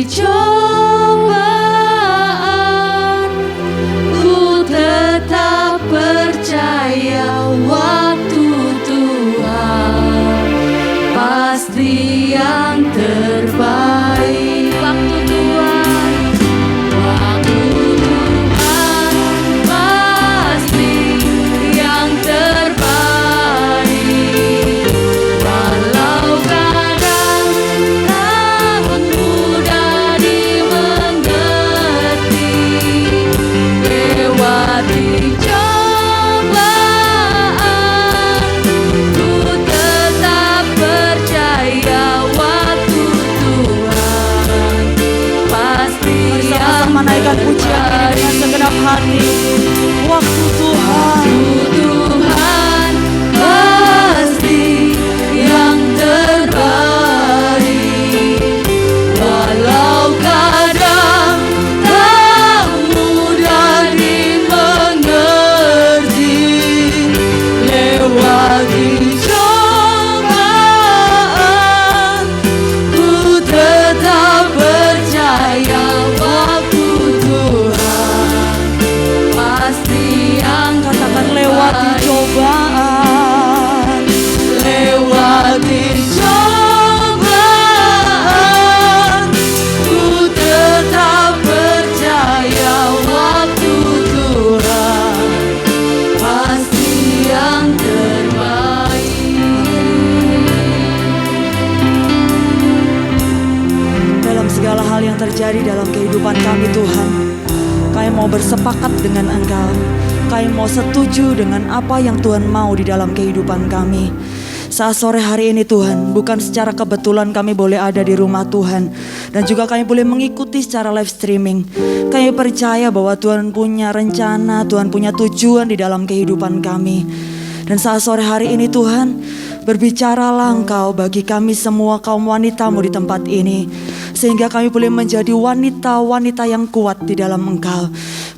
cobaan, ku tetap percaya waktu Tuhan pasti yang terbaik. Waktu Tuhan, waktu Tuhan pasti yang terbaik. Walau kadang tak mudah dimengerti, lewati cobaan, ku tetap percaya waktu Tuhan pasti yang menaikkan pujian dengan segenap hati. Waktu Tuhan, Tuhan pasti yang terbaik. Walau kadang tak mudah dimengerti, lewati cobaan, ku tetap percaya waktu Tuhan pasti yang katakan lewati cobaan. lewati cobaan, ku tetap percaya waktu Tuhan pasti yang terbaik. Dalam segala hal yang terjadi dalam kehidupan kami Tuhan, kami mau bersepakat dengan Engkau. Kami mau setuju dengan apa yang Tuhan mau di dalam kehidupan kami. Saat sore hari ini Tuhan, bukan secara kebetulan kami boleh ada di rumah Tuhan, dan juga kami boleh mengikuti secara live streaming. Kami percaya bahwa Tuhan punya rencana, Tuhan punya tujuan di dalam kehidupan kami. Dan saat sore hari ini Tuhan, berbicaralah Engkau bagi kami semua kaum wanita-Mu di tempat ini, sehingga kami boleh menjadi wanita-wanita yang kuat di dalam Engkau.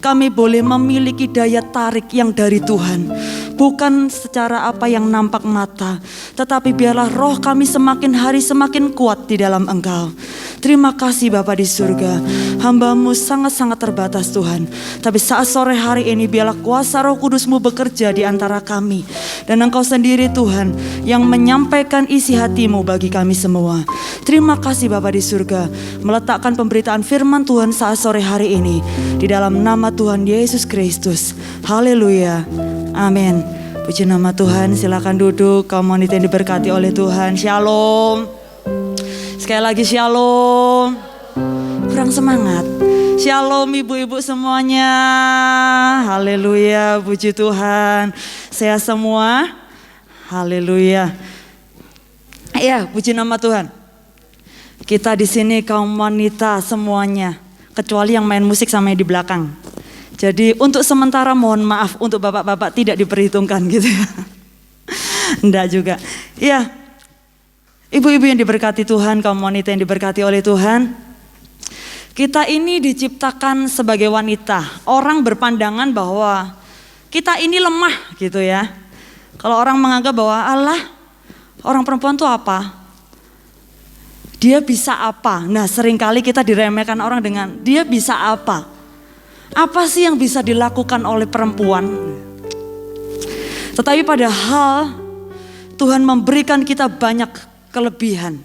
Kami boleh memiliki daya tarik yang dari Tuhan, bukan secara apa yang nampak mata, tetapi biarlah roh kami semakin hari semakin kuat di dalam Engkau. Terima kasih Bapa di surga, hamba-Mu sangat-sangat terbatas Tuhan, tapi saat sore hari ini biarlah kuasa Roh Kudus-Mu bekerja di antara kami, dan Engkau sendiri Tuhan yang menyampaikan isi hati-Mu bagi kami semua. Terima kasih Bapa di surga, meletakkan pemberitaan firman Tuhan saat sore hari ini di dalam nama Tuhan Yesus Kristus. Haleluya, amin. Puji nama Tuhan. Silakan duduk kaum wanita yang diberkati oleh Tuhan. Shalom. Sekali lagi shalom. Kurang semangat. Shalom ibu-ibu semuanya. Haleluya, puji Tuhan. Sehat semua. Haleluya. Ya, puji nama Tuhan. Kita di sini kaum wanita semuanya, kecuali yang main musik sama yang di belakang. Jadi untuk sementara mohon maaf untuk bapak-bapak tidak diperhitungkan gitu ya. Enggak juga. Ya, ibu-ibu yang diberkati Tuhan, kaum wanita yang diberkati oleh Tuhan. Kita ini diciptakan sebagai wanita. Orang berpandangan bahwa kita ini lemah gitu ya. Kalau orang menganggap bahwa Allah, orang perempuan itu apa? Dia bisa apa? Nah seringkali kita diremehkan orang dengan dia bisa apa? Apa sih yang bisa dilakukan oleh perempuan? Tetapi padahal Tuhan memberikan kita banyak kelebihan.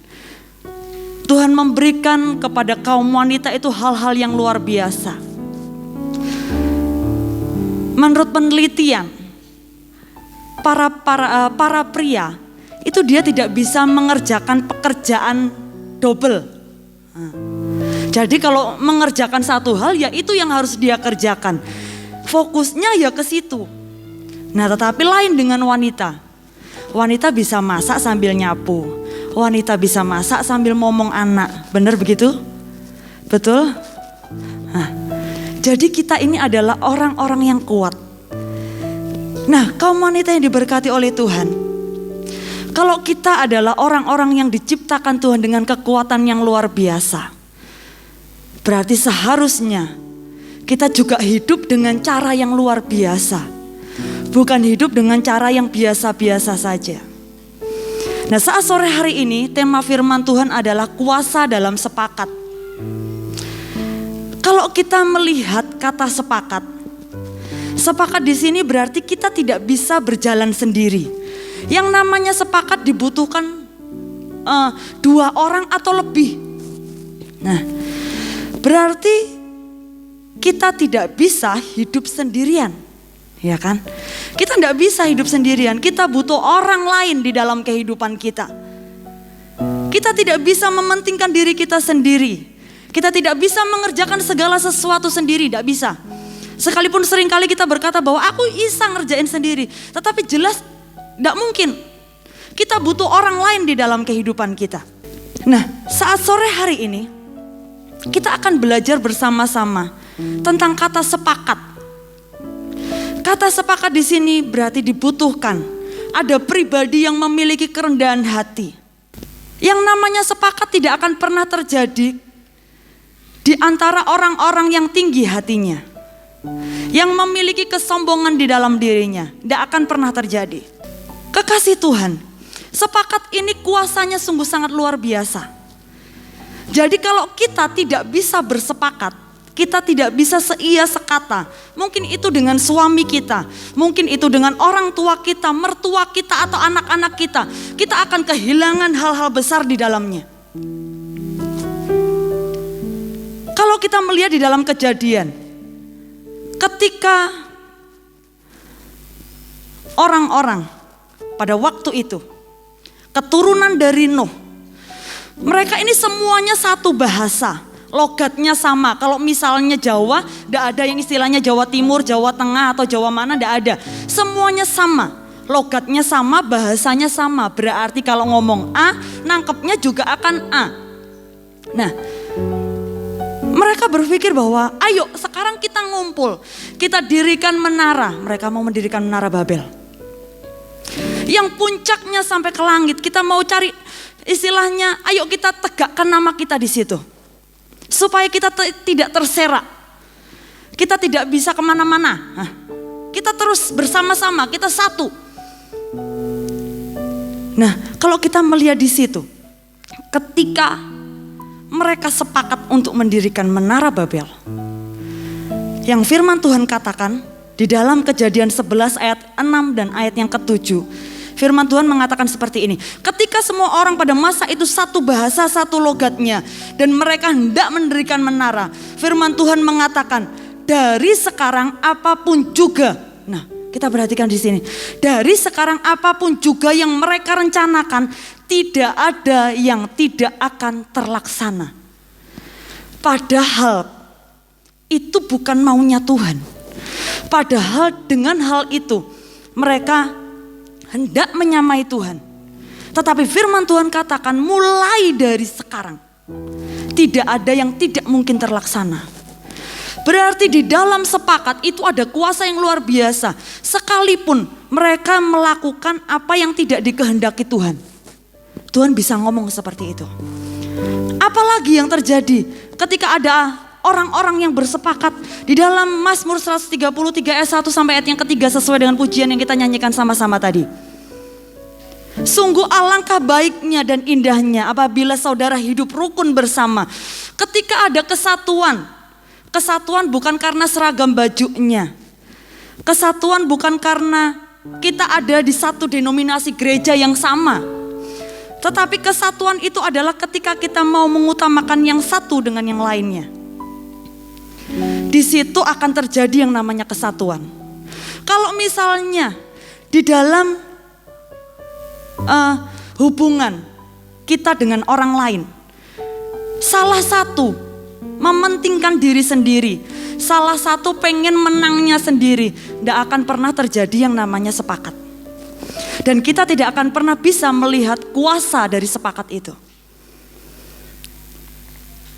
Tuhan memberikan kepada kaum wanita itu hal-hal yang luar biasa. Menurut penelitian, para pria itu dia tidak bisa mengerjakan pekerjaan double. Jadi kalau mengerjakan satu hal ya itu yang harus dia kerjakan. Fokusnya ya ke situ. Nah tetapi lain dengan wanita. Wanita bisa masak sambil nyapu. Wanita bisa masak sambil ngomong anak. Benar begitu? Betul? Nah, jadi kita ini adalah orang-orang yang kuat. Nah kaum wanita yang diberkati oleh Tuhan. Kalau kita adalah orang-orang yang diciptakan Tuhan dengan kekuatan yang luar biasa, berarti seharusnya kita juga hidup dengan cara yang luar biasa. Bukan hidup dengan cara yang biasa-biasa saja. Nah saat sore hari ini tema firman Tuhan adalah kuasa dalam sepakat. Kalau kita melihat kata sepakat, sepakat di sini berarti kita tidak bisa berjalan sendiri. Yang namanya sepakat dibutuhkan dua orang atau lebih. Nah, berarti kita tidak bisa hidup sendirian, ya kan? Kita tidak bisa hidup sendirian. Kita butuh orang lain di dalam kehidupan kita. Kita tidak bisa mementingkan diri kita sendiri. Kita tidak bisa mengerjakan segala sesuatu sendiri, tidak bisa. Sekalipun seringkali kita berkata bahwa aku bisa ngerjain sendiri, tetapi jelas tidak mungkin. Kita butuh orang lain di dalam kehidupan kita. Nah, saat sore hari ini kita akan belajar bersama-sama tentang kata sepakat. Kata sepakat di sini berarti dibutuhkan ada pribadi yang memiliki kerendahan hati. Yang namanya sepakat tidak akan pernah terjadi di antara orang-orang yang tinggi hatinya, yang memiliki kesombongan di dalam dirinya. Tidak akan pernah terjadi. Kekasih Tuhan, sepakat ini kuasanya sungguh sangat luar biasa. Jadi kalau kita tidak bisa bersepakat, kita tidak bisa seia sekata. Mungkin itu dengan suami kita, mungkin itu dengan orang tua kita, mertua kita atau anak-anak kita. Kita akan kehilangan hal-hal besar di dalamnya. Kalau kita melihat di dalam Kejadian, ketika orang-orang pada waktu itu, keturunan dari Nuh, mereka ini semuanya satu bahasa, logatnya sama. Kalau misalnya Jawa, tidak ada yang istilahnya Jawa Timur, Jawa Tengah atau Jawa mana, tidak ada. Semuanya sama, logatnya sama, bahasanya sama. Berarti kalau ngomong A, nangkepnya juga akan A. Nah, mereka berpikir bahwa ayo sekarang kita ngumpul, kita dirikan menara. Mereka mau mendirikan menara Babel, yang puncaknya sampai ke langit. Kita mau cari istilahnya, ayo kita tegakkan nama kita di situ, supaya kita tidak terserak, kita tidak bisa kemana-mana. Nah, kita terus bersama-sama, kita satu. Nah, kalau kita melihat di situ, ketika mereka sepakat untuk mendirikan menara Babel, yang firman Tuhan katakan di dalam Kejadian 11 ayat 6 dan ayat yang ke-7. Firman Tuhan mengatakan seperti ini. Ketika semua orang pada masa itu satu bahasa, satu logatnya, dan mereka hendak mendirikan menara, firman Tuhan mengatakan, dari sekarang apapun juga. Nah, kita perhatikan di sini. Dari sekarang apapun juga yang mereka rencanakan, tidak ada yang tidak akan terlaksana. Padahal itu bukan maunya Tuhan. Padahal dengan hal itu mereka hendak menyamai Tuhan. Tetapi firman Tuhan katakan mulai dari sekarang tidak ada yang tidak mungkin terlaksana. Berarti di dalam sepakat itu ada kuasa yang luar biasa. Sekalipun mereka melakukan apa yang tidak dikehendaki Tuhan, Tuhan bisa ngomong seperti itu. Apalagi yang terjadi ketika ada orang-orang yang bersepakat di dalam Mazmur 133 ayat 1 sampai ayat yang ketiga, sesuai dengan pujian yang kita nyanyikan sama-sama tadi. Sungguh alangkah baiknya dan indahnya apabila saudara hidup rukun bersama. Ketika ada kesatuan, kesatuan bukan karena seragam bajunya, kesatuan bukan karena kita ada di satu denominasi gereja yang sama. Tetapi kesatuan itu adalah ketika kita mau mengutamakan yang satu dengan yang lainnya. Di situ akan terjadi yang namanya kesatuan. Kalau misalnya di dalam hubungan kita dengan orang lain, salah satu mementingkan diri sendiri, salah satu pengen menangnya sendiri, tidak akan pernah terjadi yang namanya sepakat. Dan kita tidak akan pernah bisa melihat kuasa dari sepakat itu.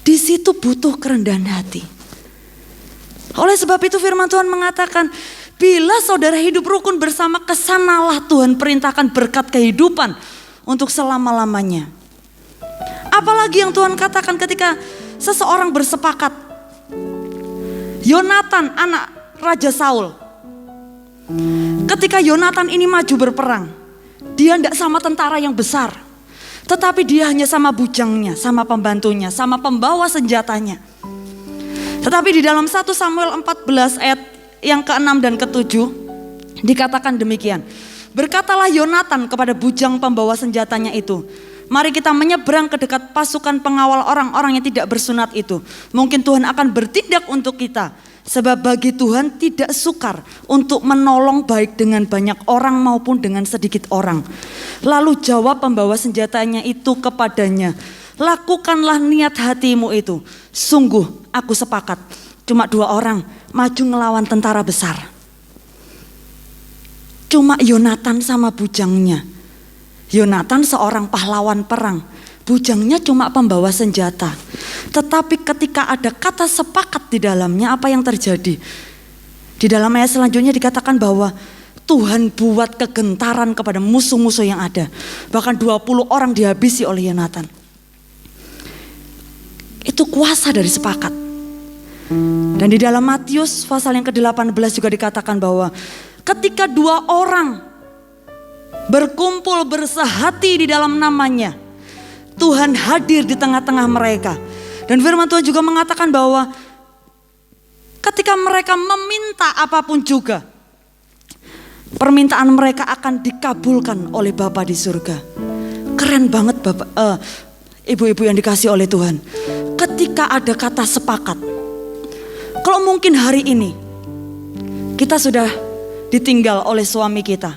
Di situ butuh kerendahan hati. Oleh sebab itu firman Tuhan mengatakan, bila saudara hidup rukun bersama, kesanalah Tuhan perintahkan berkat kehidupan untuk selama-lamanya. Apalagi yang Tuhan katakan ketika seseorang bersepakat. Yonatan anak Raja Saul, ketika Yonatan ini maju berperang, dia tidak sama tentara yang besar, tetapi dia hanya sama bujangnya, sama pembantunya, sama pembawa senjatanya. Tetapi di dalam 1 Samuel 14 ayat yang ke-6 dan ke-7 dikatakan demikian. Berkatalah Yonatan kepada bujang pembawa senjatanya itu, mari kita menyeberang ke dekat pasukan pengawal orang-orang yang tidak bersunat itu. Mungkin Tuhan akan bertindak untuk kita. Sebab bagi Tuhan tidak sukar untuk menolong baik dengan banyak orang maupun dengan sedikit orang. Lalu jawab pembawa senjatanya itu kepadanya, lakukanlah niat hatimu itu. Sungguh aku sepakat. Cuma 2 orang maju ngelawan tentara besar. Cuma Yonatan sama bujangnya. Yonatan seorang pahlawan perang, bujangnya cuma pembawa senjata. Tetapi ketika ada kata sepakat di dalamnya, apa yang terjadi? Di dalam ayat selanjutnya dikatakan bahwa Tuhan buat kegentaran kepada musuh-musuh yang ada. Bahkan 20 orang dihabisi oleh Yonatan. Itu kuasa dari sepakat. Dan di dalam Matius pasal yang ke-18 juga dikatakan bahwa ketika 2 orang berkumpul bersehati di dalam namanya, Tuhan hadir di tengah-tengah mereka. Dan firman Tuhan juga mengatakan bahwa ketika mereka meminta apapun juga, permintaan mereka akan dikabulkan oleh Bapa di surga. Keren banget Bapak, ibu-ibu yang dikasih oleh Tuhan. Ketika ada kata sepakat. Kalau mungkin hari ini kita sudah ditinggal oleh suami kita,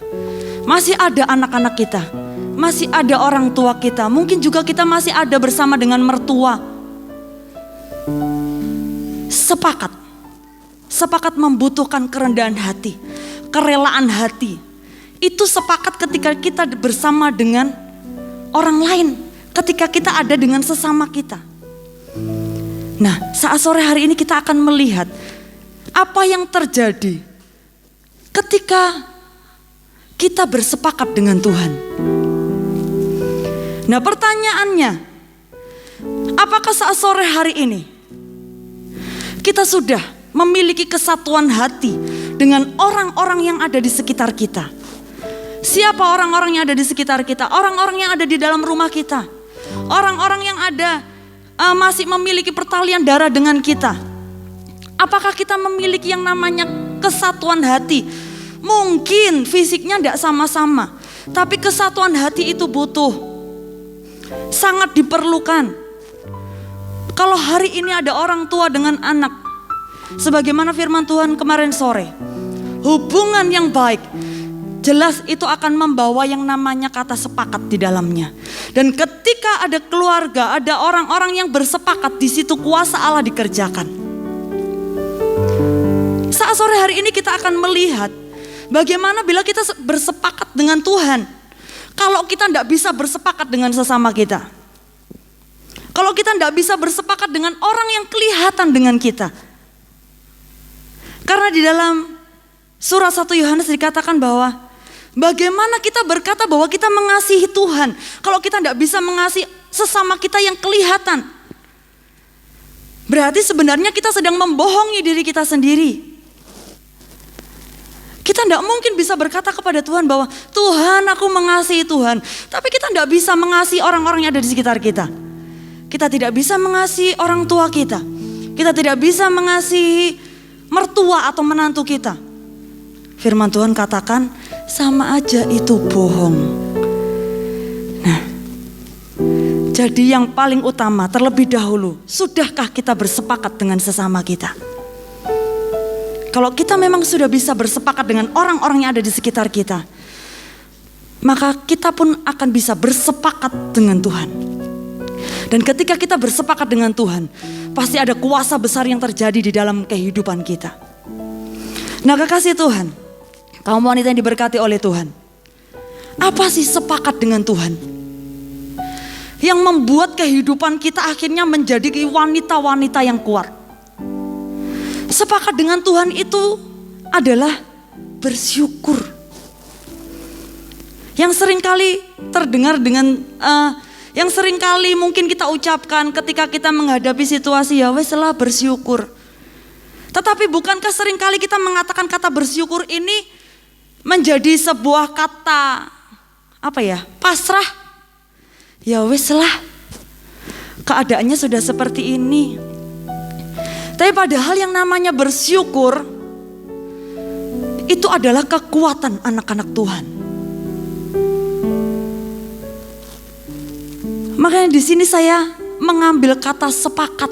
masih ada anak-anak kita, masih ada orang tua kita, mungkin juga kita masih ada bersama dengan mertua. Sepakat membutuhkan kerendahan hati, kerelaan hati. Itu sepakat ketika kita bersama dengan orang lain, ketika kita ada dengan sesama kita. Nah, saat sore hari ini kita akan melihat apa yang terjadi ketika kita bersepakat dengan Tuhan. Nah, pertanyaannya, apakah saat sore hari ini kita sudah memiliki kesatuan hati dengan orang-orang yang ada di sekitar kita? Siapa orang-orang yang ada di sekitar kita? Orang-orang yang ada di dalam rumah kita. Orang-orang yang ada masih memiliki pertalian darah dengan kita. Apakah kita memiliki yang namanya kesatuan hati? Mungkin fisiknya tidak sama-sama, tapi kesatuan hati itu butuh, sangat diperlukan. Kalau hari ini ada orang tua dengan anak, sebagaimana firman Tuhan kemarin sore, hubungan yang baik, jelas itu akan membawa yang namanya kata sepakat di dalamnya. Dan ketika ada keluarga, ada orang-orang yang bersepakat, di situ kuasa Allah dikerjakan. Saat sore hari ini kita akan melihat bagaimana bila kita bersepakat dengan Tuhan. Kalau kita tidak bisa bersepakat dengan sesama kita, kalau kita tidak bisa bersepakat dengan orang yang kelihatan dengan kita. Karena di dalam surat 1 Yohanes dikatakan bahwa bagaimana kita berkata bahwa kita mengasihi Tuhan kalau kita tidak bisa mengasihi sesama kita yang kelihatan. Berarti sebenarnya kita sedang membohongi diri kita sendiri. Kita tidak mungkin bisa berkata kepada Tuhan bahwa Tuhan, aku mengasihi Tuhan, tapi kita tidak bisa mengasihi orang-orang yang ada di sekitar kita. Kita tidak bisa mengasihi orang tua kita. Kita tidak bisa mengasihi mertua atau menantu kita. Firman Tuhan katakan sama aja itu bohong. Nah, jadi yang paling utama terlebih dahulu, sudahkah kita bersepakat dengan sesama kita? Kalau kita memang sudah bisa bersepakat dengan orang-orang yang ada di sekitar kita, maka kita pun akan bisa bersepakat dengan Tuhan. Dan ketika kita bersepakat dengan Tuhan, pasti ada kuasa besar yang terjadi di dalam kehidupan kita. Nah, kekasih Tuhan, kaum wanita yang diberkati oleh Tuhan, apa sih sepakat dengan Tuhan? Yang membuat kehidupan kita akhirnya menjadi wanita-wanita yang kuat. Sepakat dengan Tuhan itu adalah bersyukur. Yang seringkali terdengar dengan yang seringkali mungkin kita ucapkan ketika kita menghadapi situasi, ya wes lah bersyukur. Tetapi bukankah seringkali kita mengatakan kata bersyukur ini menjadi sebuah kata pasrah? Ya wes lah, keadaannya sudah seperti ini. Tapi padahal yang namanya bersyukur itu adalah kekuatan anak-anak Tuhan. Makanya di sini saya mengambil kata sepakat.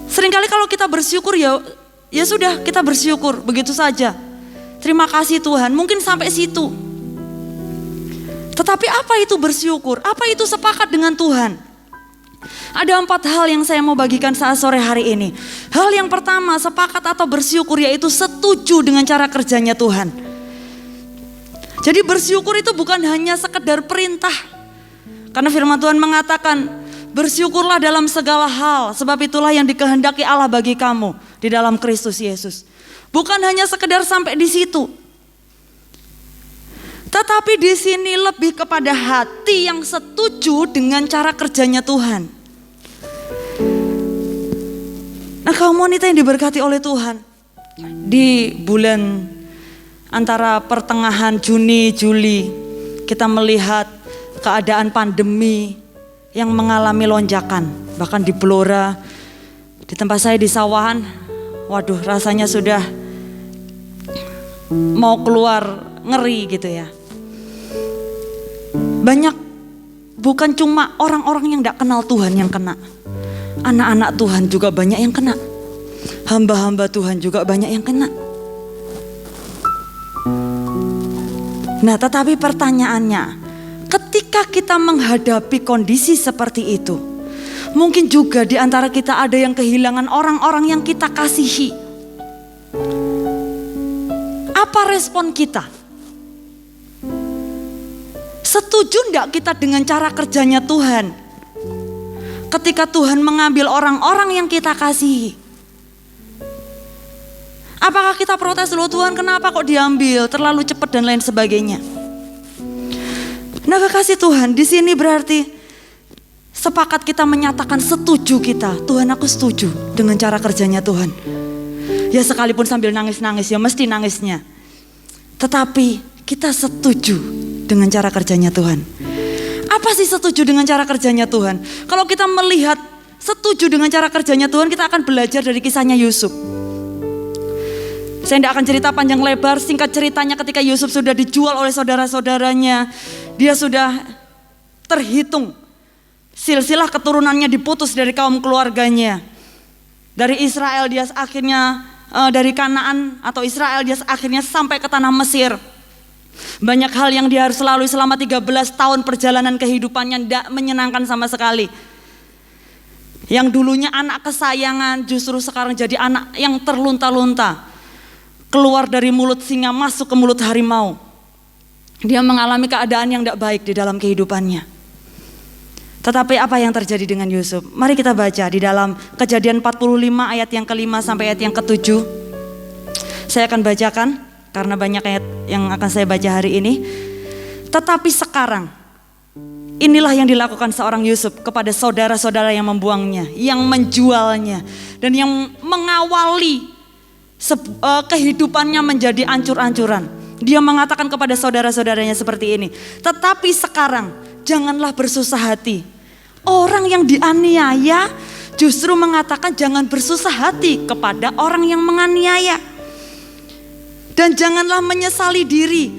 Seringkali kalau kita bersyukur ya sudah, kita bersyukur begitu saja. Terima kasih Tuhan, mungkin sampai situ. Tetapi apa itu bersyukur? Apa itu sepakat dengan Tuhan? Ada 4 hal yang saya mau bagikan saat sore hari ini. Hal yang pertama, sepakat atau bersyukur yaitu setuju dengan cara kerjanya Tuhan. Jadi bersyukur itu bukan hanya sekedar perintah. Karena firman Tuhan mengatakan, bersyukurlah dalam segala hal, sebab itulah yang dikehendaki Allah bagi kamu di dalam Kristus Yesus. Bukan hanya sekedar sampai di situ. Tetapi di sini lebih kepada hati yang setuju dengan cara kerjanya Tuhan. Nah, kaum wanita yang diberkati oleh Tuhan, di bulan antara pertengahan Juni, Juli, kita melihat keadaan pandemi yang mengalami lonjakan. Bahkan di Blora, di tempat saya di Sawahan, waduh rasanya sudah mau keluar ngeri gitu ya. Banyak, bukan cuma orang-orang yang gak kenal Tuhan yang kena. Anak-anak Tuhan juga banyak yang kena. Hamba-hamba Tuhan juga banyak yang kena. Nah, tetapi pertanyaannya, ketika kita menghadapi kondisi seperti itu, mungkin juga di antara kita ada yang kehilangan orang-orang yang kita kasihi. Apa respon kita? Setuju enggak kita dengan cara kerjanya Tuhan? Ketika Tuhan mengambil orang-orang yang kita kasihi. Apakah kita protes, loh Tuhan kenapa kok diambil, terlalu cepat dan lain sebagainya. Nah, kekasih Tuhan, di sini berarti sepakat kita menyatakan setuju kita. Tuhan, aku setuju dengan cara kerjanya Tuhan. Ya sekalipun sambil nangis-nangis, ya mesti nangisnya. Tetapi kita setuju dengan cara kerjanya Tuhan. Apa sih setuju dengan cara kerjanya Tuhan? Kalau kita melihat setuju dengan cara kerjanya Tuhan, kita akan belajar dari kisahnya Yusuf. Saya tidak akan cerita panjang lebar, singkat ceritanya ketika Yusuf sudah dijual oleh saudara-saudaranya, dia sudah terhitung. Silsilah keturunannya diputus dari kaum keluarganya. Dari Israel dia akhirnya, dari Kanaan atau Israel dia akhirnya sampai ke tanah Mesir. Banyak hal yang dia harus lalui selama 13 tahun perjalanan kehidupannya, tidak menyenangkan sama sekali. Yang dulunya anak kesayangan justru sekarang jadi anak yang terlunta-lunta. Keluar dari mulut singa masuk ke mulut harimau. Dia mengalami keadaan yang tidak baik di dalam kehidupannya. Tetapi apa yang terjadi dengan Yusuf? Mari kita baca di dalam Kejadian 45 ayat yang ke-5 sampai ayat yang ke-7. Saya akan bacakan karena banyak ayat yang akan saya baca hari ini. Tetapi sekarang, inilah yang dilakukan seorang Yusuf kepada saudara-saudara yang membuangnya, yang menjualnya, dan yang mengawali kehidupannya menjadi ancur-ancuran. Dia mengatakan kepada saudara-saudaranya seperti ini. Tetapi sekarang janganlah bersusah hati. Orang yang dianiaya justru mengatakan jangan bersusah hati kepada orang yang menganiaya. Dan janganlah menyesali diri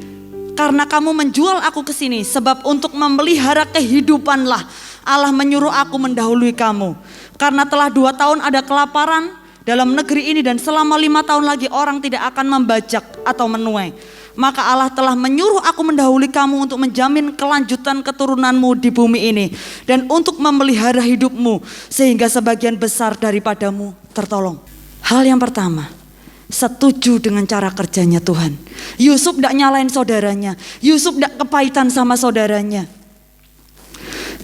karena kamu menjual aku ke sini, sebab untuk memelihara kehidupanlah Allah menyuruh aku mendahului kamu. Karena telah 2 tahun ada kelaparan dalam negeri ini, dan selama 5 tahun lagi orang tidak akan membajak atau menuai. Maka Allah telah menyuruh aku mendahului kamu untuk menjamin kelanjutan keturunanmu di bumi ini, dan untuk memelihara hidupmu sehingga sebagian besar daripadamu tertolong. Hal yang pertama, setuju dengan cara kerjanya Tuhan. Yusuf tidak nyalain saudaranya. Yusuf tidak kepahitan sama saudaranya.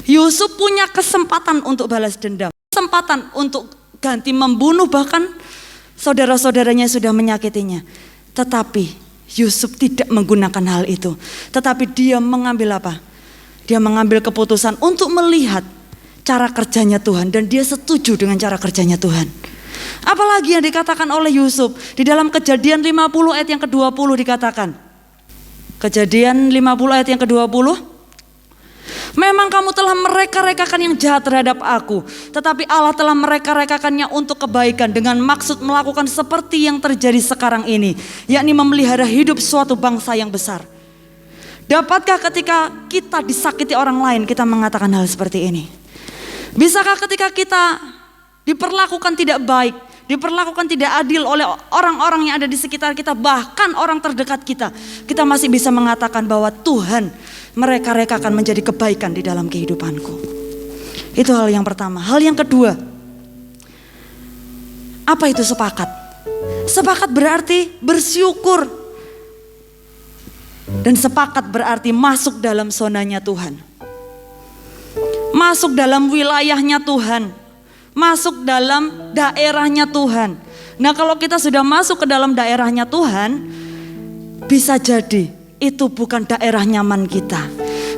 Yusuf punya kesempatan untuk balas dendam, kesempatan untuk ganti membunuh, bahkan saudara-saudaranya sudah menyakitinya. Tetapi Yusuf tidak menggunakan hal itu. Tetapi dia mengambil apa? Dia mengambil keputusan untuk melihat cara kerjanya Tuhan, dan dia setuju dengan cara kerjanya Tuhan. Apalagi yang dikatakan oleh Yusuf di dalam Kejadian 50 ayat yang ke-20 dikatakan. Kejadian 50 ayat yang ke-20. Memang kamu telah mereka-rekakan yang jahat terhadap aku, tetapi Allah telah mereka-rekakannya untuk kebaikan dengan maksud melakukan seperti yang terjadi sekarang ini, yakni memelihara hidup suatu bangsa yang besar. Dapatkah ketika kita disakiti orang lain kita mengatakan hal seperti ini? Bisakah ketika kita diperlakukan tidak baik, diperlakukan tidak adil oleh orang-orang yang ada di sekitar kita, bahkan orang terdekat kita, kita masih bisa mengatakan bahwa Tuhan mereka-rekakan menjadi kebaikan di dalam kehidupanku? Itu hal yang pertama. Hal yang kedua, apa itu sepakat? Sepakat berarti bersyukur. Dan sepakat berarti masuk dalam zonanya Tuhan. Masuk dalam wilayahnya Tuhan. Masuk dalam daerahnya Tuhan. Nah, kalau kita sudah masuk ke dalam daerahnya Tuhan, bisa jadi itu bukan daerah nyaman kita.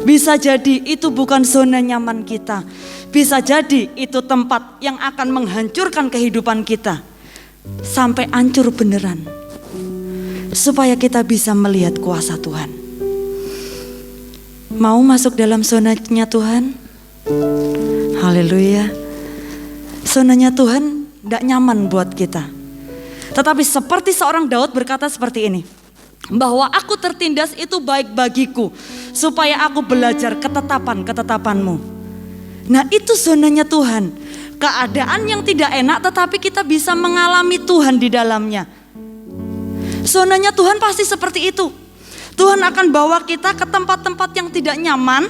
Bisa jadi itu bukan zona nyaman kita. Bisa jadi itu tempat yang akan menghancurkan kehidupan kita. Sampai hancur beneran. Supaya kita bisa melihat kuasa Tuhan. Mau masuk dalam zonanya Tuhan? Haleluya. Zonanya Tuhan tidak nyaman buat kita. Tetapi seperti seorang Daud berkata seperti ini, bahwa aku tertindas itu baik bagiku, supaya aku belajar ketetapan-ketetapanmu. Nah, itu zonanya Tuhan. Keadaan yang tidak enak tetapi kita bisa mengalami Tuhan di dalamnya. Zonanya Tuhan pasti seperti itu. Tuhan akan bawa kita ke tempat-tempat yang tidak nyaman,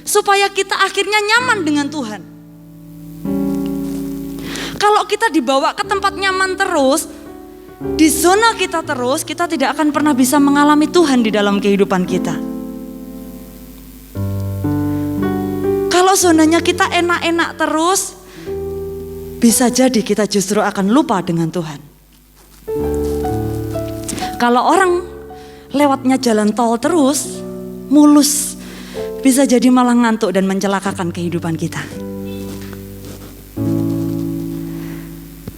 supaya kita akhirnya nyaman dengan Tuhan. Kalau kita dibawa ke tempat nyaman terus, di zona kita terus, kita tidak akan pernah bisa mengalami Tuhan di dalam kehidupan kita. Kalau zonanya kita enak-enak terus, bisa jadi kita justru akan lupa dengan Tuhan. Kalau orang lewatnya jalan tol terus, mulus, bisa jadi malah ngantuk dan mencelakakan kehidupan kita.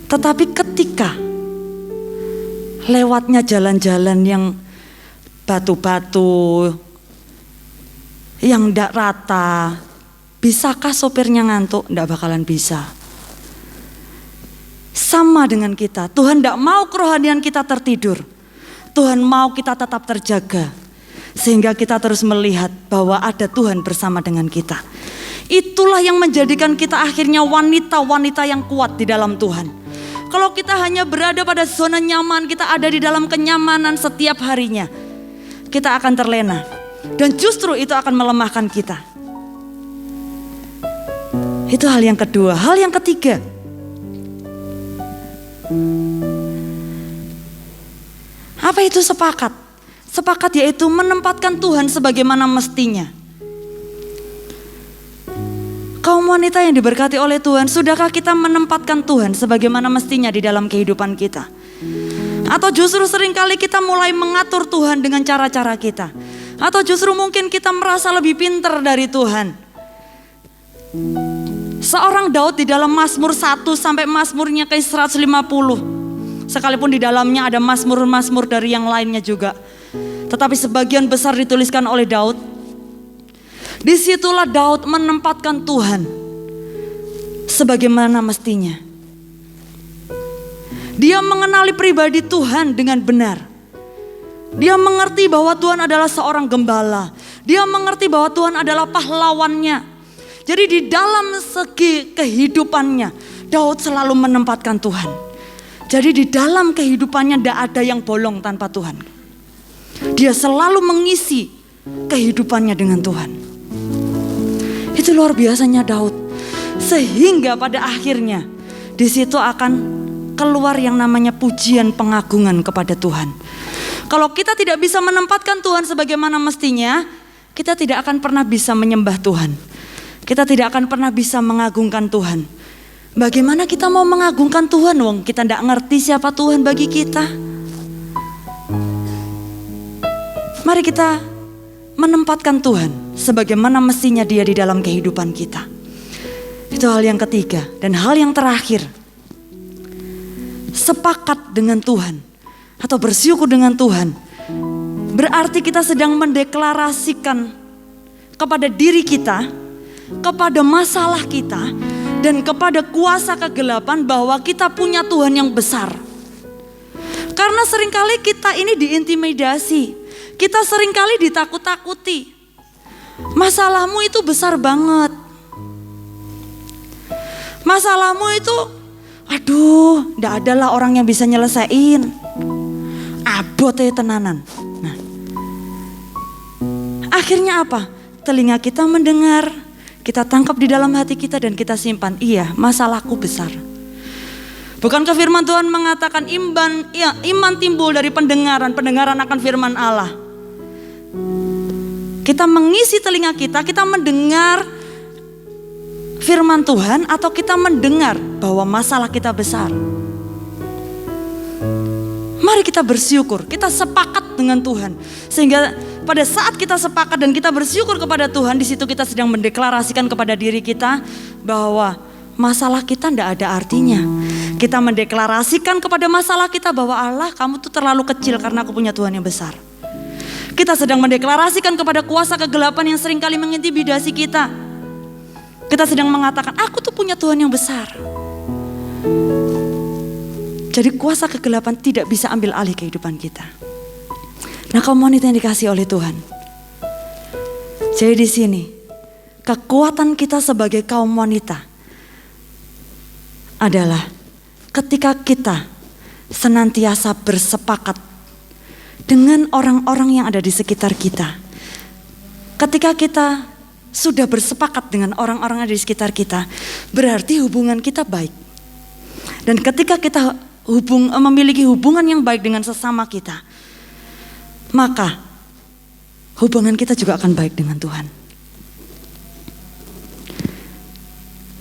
Tetapi ketika lewatnya jalan-jalan yang batu-batu, yang tidak rata, bisakah sopirnya ngantuk? Tidak bakalan bisa. Sama dengan kita, Tuhan tidak mau kerohanian kita tertidur. Tuhan mau kita tetap terjaga. Sehingga kita terus melihat bahwa ada Tuhan bersama dengan kita. Itulah yang menjadikan kita akhirnya wanita-wanita yang kuat di dalam Tuhan. Kalau kita hanya berada pada zona nyaman, kita ada di dalam kenyamanan setiap harinya, kita akan terlena. Dan justru itu akan melemahkan kita. Itu hal yang kedua. Hal yang ketiga, apa itu sepakat? Sepakat yaitu menempatkan Tuhan sebagaimana mestinya. Kaum wanita yang diberkati oleh Tuhan, sudahkah kita menempatkan Tuhan sebagaimana mestinya di dalam kehidupan kita? Atau justru seringkali kita mulai mengatur Tuhan dengan cara-cara kita? Atau justru mungkin kita merasa lebih pintar dari Tuhan? Seorang Daud di dalam Mazmur 1 sampai Mazmurnya ke 150. Sekalipun di dalamnya ada Mazmur-Mazmur dari yang lainnya juga. Tetapi sebagian besar dituliskan oleh Daud. Disitulah Daud menempatkan Tuhan sebagaimana mestinya. Dia mengenali pribadi Tuhan dengan benar. Dia mengerti bahwa Tuhan adalah seorang gembala. Dia mengerti bahwa Tuhan adalah pahlawannya. Jadi di dalam segi kehidupannya, Daud selalu menempatkan Tuhan. Jadi di dalam kehidupannya tidak ada yang bolong tanpa Tuhan. Dia selalu mengisi kehidupannya dengan Tuhan. Itu luar biasanya Daud. Sehingga pada akhirnya di situ akan keluar yang namanya pujian pengagungan kepada Tuhan. Kalau kita tidak bisa menempatkan Tuhan sebagaimana mestinya, kita tidak akan pernah bisa menyembah Tuhan. Kita tidak akan pernah bisa mengagungkan Tuhan. Bagaimana kita mau mengagungkan Tuhan, wong kita tidak ngerti siapa Tuhan bagi kita? Mari kita menempatkan Tuhan sebagaimana mestinya Dia di dalam kehidupan kita. Itu hal yang ketiga. Dan hal yang terakhir, sepakat dengan Tuhan atau bersyukur dengan Tuhan berarti kita sedang mendeklarasikan kepada diri kita, kepada masalah kita, dan kepada kuasa kegelapan bahwa kita punya Tuhan yang besar. Karena seringkali kita ini diintimidasi, kita seringkali ditakut-takuti. Masalahmu itu besar banget. Masalahmu itu, aduh, ndak adalah orang yang bisa nyelesain. Abote tenanan. Nah, akhirnya apa? Telinga kita mendengar, kita tangkap di dalam hati kita dan kita simpan. Iya, masalahku besar. Bukankah firman Tuhan mengatakan iman timbul dari pendengaran akan firman Allah. Kita mengisi telinga kita mendengar firman Tuhan atau kita mendengar bahwa masalah kita besar. Mari kita bersyukur, kita sepakat dengan Tuhan. Sehingga pada saat kita sepakat dan kita bersyukur kepada Tuhan, di situ kita sedang mendeklarasikan kepada diri kita bahwa masalah kita tidak ada artinya. Kita mendeklarasikan kepada masalah kita bahwa Allah, kamu tuh terlalu kecil karena aku punya Tuhan yang besar. Kita sedang mendeklarasikan kepada kuasa kegelapan yang seringkali mengintimidasi kita. Kita sedang mengatakan, aku tuh punya Tuhan yang besar. Jadi kuasa kegelapan tidak bisa ambil alih kehidupan kita. Nah, kaum wanita yang dikasihi oleh Tuhan. Jadi di sini, kekuatan kita sebagai kaum wanita adalah ketika kita senantiasa bersepakat dengan orang-orang yang ada di sekitar kita. Ketika kita sudah bersepakat dengan orang-orang yang ada di sekitar kita, berarti hubungan kita baik. Dan ketika kita memiliki hubungan yang baik dengan sesama kita, maka hubungan kita juga akan baik dengan Tuhan.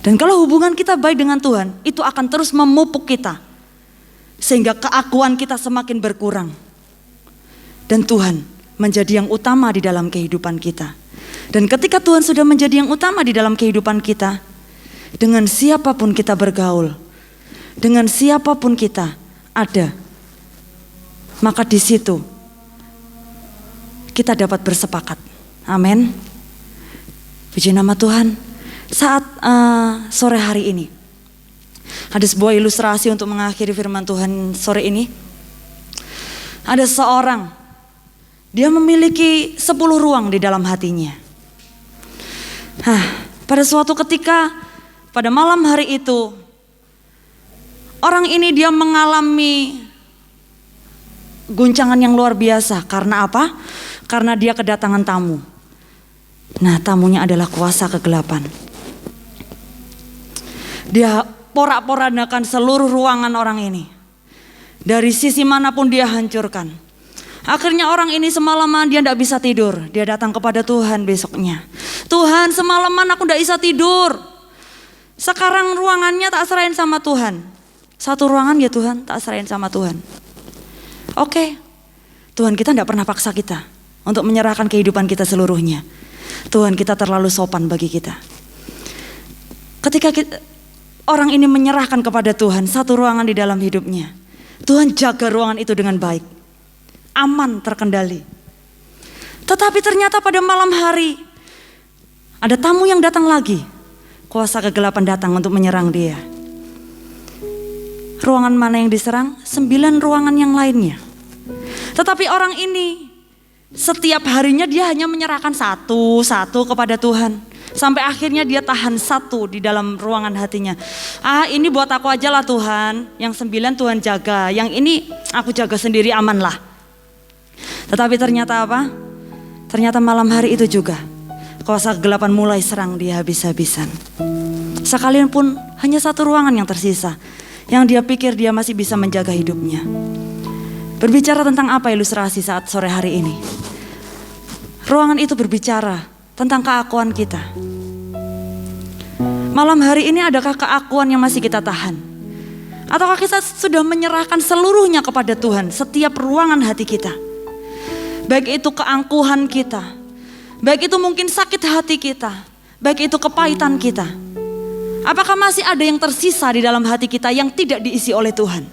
Dan kalau hubungan kita baik dengan Tuhan, itu akan terus memupuk kita. Sehingga keakuan kita semakin berkurang. Dan Tuhan menjadi yang utama di dalam kehidupan kita. Dan ketika Tuhan sudah menjadi yang utama di dalam kehidupan kita, dengan siapapun kita bergaul, dengan siapapun kita ada, maka di situ kita dapat bersepakat. Amin. Puji nama Tuhan. Saat sore hari ini ada sebuah ilustrasi untuk mengakhiri firman Tuhan sore ini. Ada seorang, dia memiliki 10 ruang di dalam hatinya. Pada suatu ketika pada malam hari itu, orang ini dia mengalami guncangan yang luar biasa. Karena apa? Karena dia kedatangan tamu. Nah, tamunya adalah kuasa kegelapan. Dia porak-porandakan seluruh ruangan orang ini. Dari sisi manapun dia hancurkan. Akhirnya orang ini semalaman dia tidak bisa tidur. Dia datang kepada Tuhan besoknya. Tuhan, semalaman aku tidak bisa tidur. Sekarang ruangannya tak serahin sama Tuhan. Satu ruangan ya Tuhan, tak serahin sama Tuhan. Oke, Tuhan kita tidak pernah paksa kita untuk menyerahkan kehidupan kita seluruhnya. Tuhan kita terlalu sopan bagi kita. Ketika orang ini menyerahkan kepada Tuhan satu ruangan di dalam hidupnya, Tuhan jaga ruangan itu dengan baik, aman, terkendali. Tetapi ternyata pada malam hari ada tamu yang datang lagi. Kuasa kegelapan datang untuk menyerang dia. Ruangan mana yang diserang? 9 ruangan yang lainnya. Tetapi orang ini setiap harinya dia hanya menyerahkan satu kepada Tuhan. Sampai akhirnya dia tahan 1 di dalam ruangan hatinya. Ini buat aku aja lah Tuhan. Yang 9 Tuhan jaga. Yang ini aku jaga sendiri, aman lah. Tetapi ternyata apa? Ternyata malam hari itu juga kuasa kegelapan mulai serang dia habis-habisan. Sekalian pun hanya 1 ruangan yang tersisa, yang dia pikir dia masih bisa menjaga hidupnya. Berbicara tentang apa ilustrasi saat sore hari ini? Ruangan itu berbicara tentang keakuan kita. Malam hari ini adakah keakuan yang masih kita tahan? Ataukah kita sudah menyerahkan seluruhnya kepada Tuhan, setiap ruangan hati kita? Baik itu keangkuhan kita, baik itu mungkin sakit hati kita, baik itu kepahitan kita. Apakah masih ada yang tersisa di dalam hati kita yang tidak diisi oleh Tuhan?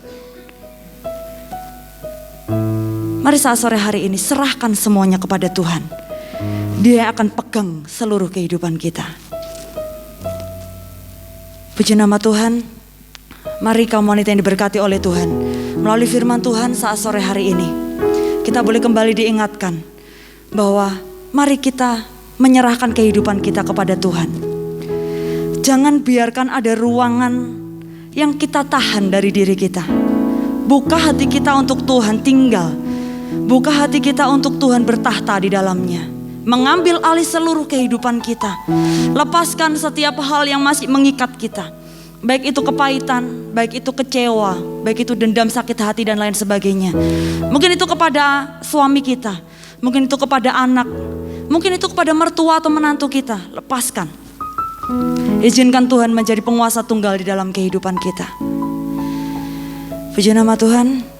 Mari saat sore hari ini serahkan semuanya kepada Tuhan. Dia akan pegang seluruh kehidupan kita. Puji nama Tuhan. Mari kaum wanita yang diberkati oleh Tuhan, melalui firman Tuhan saat sore hari ini, kita boleh kembali diingatkan bahwa mari kita menyerahkan kehidupan kita kepada Tuhan. Jangan biarkan ada ruangan yang kita tahan dari diri kita. Buka hati kita untuk Tuhan tinggal. Buka hati kita untuk Tuhan bertahta di dalamnya. Mengambil alih seluruh kehidupan kita. Lepaskan setiap hal yang masih mengikat kita. Baik itu kepahitan, baik itu kecewa, baik itu dendam, sakit hati dan lain sebagainya. Mungkin itu kepada suami kita, mungkin itu kepada anak, mungkin itu kepada mertua atau menantu kita. Lepaskan. Izinkan Tuhan menjadi penguasa tunggal di dalam kehidupan kita. Puji nama Tuhan.